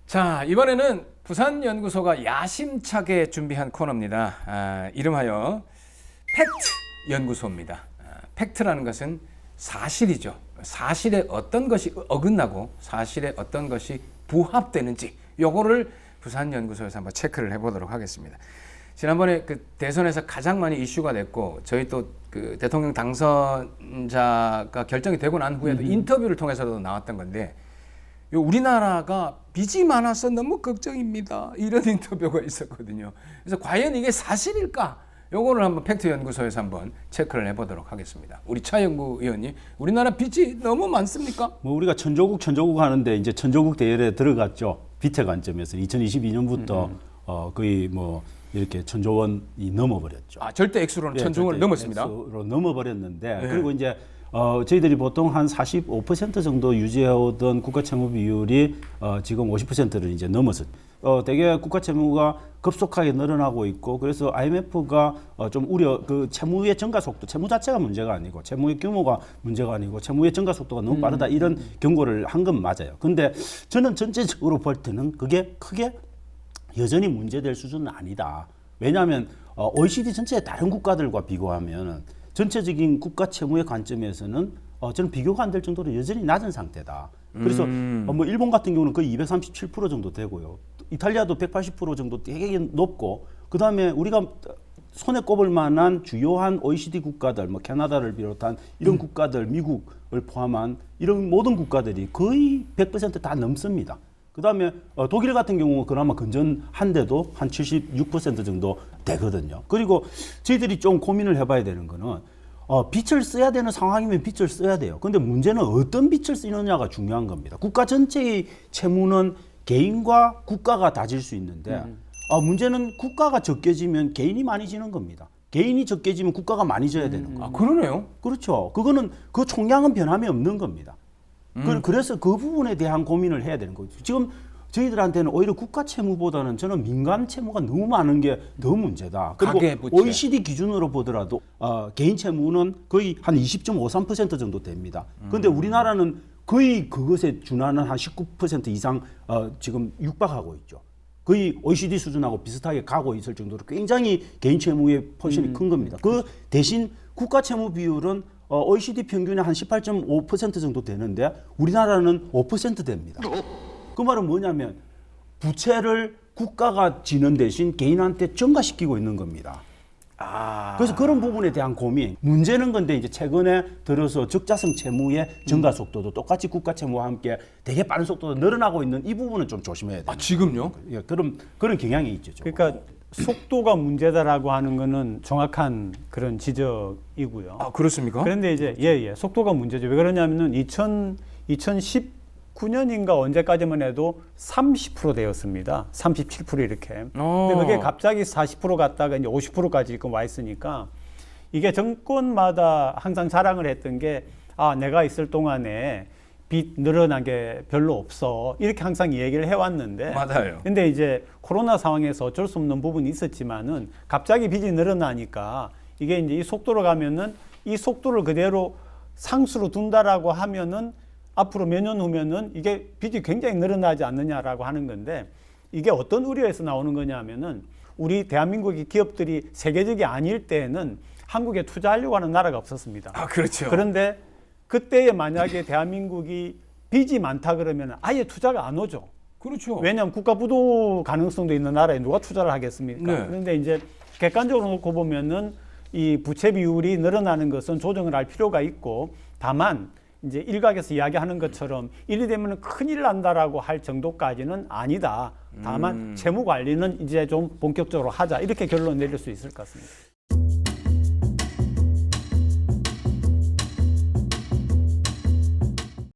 자, 이번에는 부산연구소가 야심차게 준비한 코너입니다. 이름하여 팩트 연구소입니다. 팩트라는 것은 사실이죠. 사실에 어떤 것이 어긋나고 사실에 어떤 것이 부합되는지 요거를 부산연구소에서 한번 체크를 해보도록 하겠습니다. 지난번에 그 대선에서 가장 많이 이슈가 됐고 저희 또 그 대통령 당선자가 결정이 되고 난 후에도 인터뷰를 통해서도 나왔던 건데 우리나라가 빚이 많아서 너무 걱정입니다. 이런 인터뷰가 있었거든요. 그래서 과연 이게 사실일까? 요거를 한번 팩트연구소에서 한번 체크를 해보도록 하겠습니다. 우리 차영구 의원님, 우리나라 빚이 너무 많습니까? 뭐 우리가 천조국 하는데 이제 천조국 대열에 들어갔죠. 빚의 관점에서 2022년부터 거의 뭐 이렇게 천조 원이 넘어버렸죠. 절대 액수로는 천조 원을 넘었습니다. 액수로 넘어버렸는데 그리고 이제 저희들이 보통 한 45% 정도 유지해오던 국가 채무 비율이 지금 50%를 이제 넘어서 되게 국가 채무가 급속하게 늘어나고 있고 그래서 IMF가 좀 우려 그 채무의 증가 속도, 채무 자체가 문제가 아니고 채무의 규모가 문제가 아니고 채무의 증가 속도가 너무 빠르다 이런 경고를 한 건 맞아요. 근데 저는 전체적으로 볼 때는 그게 크게 여전히 문제될 수준은 아니다. 왜냐하면 OECD 전체의 다른 국가들과 비교하면 전체적인 국가 채무의 관점에서는 저는 비교가 안 될 정도로 여전히 낮은 상태다. 그래서 뭐 일본 같은 경우는 거의 237% 정도 되고요. 이탈리아도 180% 정도 되게 높고 그다음에 우리가 손에 꼽을 만한 주요한 OECD 국가들, 뭐 캐나다를 비롯한 이런 국가들, 미국을 포함한 이런 모든 국가들이 거의 100% 다 넘습니다. 그다음에 독일 같은 경우는 그나마 건전한데도 한 76% 정도 되거든요. 그리고 저희들이 좀 고민을 해봐야 되는 거는 빚을 써야 되는 상황이면 빚을 써야 돼요. 근데 문제는 어떤 빚을 쓰느냐가 중요한 겁니다. 국가 전체의 채무는 개인과 국가가 다 질 수 있는데 문제는 국가가 적게 지면 개인이 많이 지는 겁니다. 개인이 적게 지면 국가가 많이 져야 되는 거예요. 그러네요. 그렇죠. 그거는 그 총량은 변함이 없는 겁니다. 그래서 그 부분에 대한 고민을 해야 되는 거죠. 지금 저희들한테는 오히려 국가 채무보다는 저는 민간 채무가 너무 많은 게 더 문제다. 그리고 OECD 기준으로 보더라도 개인 채무는 거의 한 20.53% 정도 됩니다. 그런데 우리나라는 거의 그것에 준하는 한 19% 이상 지금 육박하고 있죠. 거의 OECD 수준하고 비슷하게 가고 있을 정도로 굉장히 개인 채무의 포션이 큰 겁니다. 그 대신 국가 채무 비율은 OECD 평균의 한 18.5% 정도 되는데 우리나라는 5% 됩니다. 그 말은 뭐냐면 부채를 국가가 지는 대신 개인한테 증가시키고 있는 겁니다. 그래서 그런 부분에 대한 고민. 문제는 근데 이제 최근에 들어서 적자성 채무의 증가 속도도 똑같이 국가 채무와 함께 되게 빠른 속도로 늘어나고 있는 이 부분은 좀 조심해야 돼요. 지금요? 예, 그런 경향이 있죠. 그러니까 속도가 문제다라고 하는 거는 정확한 그런 지적이고요. 그렇습니까? 그런데 이제 속도가 문제죠. 왜 그러냐면은 2019년인가 언제까지만 해도 30% 되었습니다. 37% 이렇게. 근데 그게 갑자기 40% 갔다가 이제 50%까지 지금 와 있으니까 이게 정권마다 항상 자랑을 했던 게 내가 있을 동안에 빚 늘어난 게 별로 없어. 이렇게 항상 얘기를 해왔는데. 맞아요. 근데 이제 코로나 상황에서 어쩔 수 없는 부분이 있었지만은 갑자기 빚이 늘어나니까 이게 이제 이 속도로 가면은 이 속도를 그대로 상수로 둔다라고 하면은 앞으로 몇 년 후면은 이게 빚이 굉장히 늘어나지 않느냐라고 하는 건데 이게 어떤 우려에서 나오는 거냐면은 우리 대한민국의 기업들이 세계적이 아닐 때에는 한국에 투자하려고 하는 나라가 없었습니다. 그렇죠. 그런데 그때에 만약에 대한민국이 빚이 많다 그러면 아예 투자가 안 오죠. 그렇죠. 왜냐하면 국가 부도 가능성도 있는 나라에 누가 투자를 하겠습니까? 네. 그런데 이제 객관적으로 놓고 보면은 이 부채 비율이 늘어나는 것은 조정을 할 필요가 있고 다만 이제 일각에서 이야기하는 것처럼 이리 되면 큰일 난다라고 할 정도까지는 아니다. 다만 채무 관리는 이제 좀 본격적으로 하자 이렇게 결론 내릴 수 있을 것 같습니다.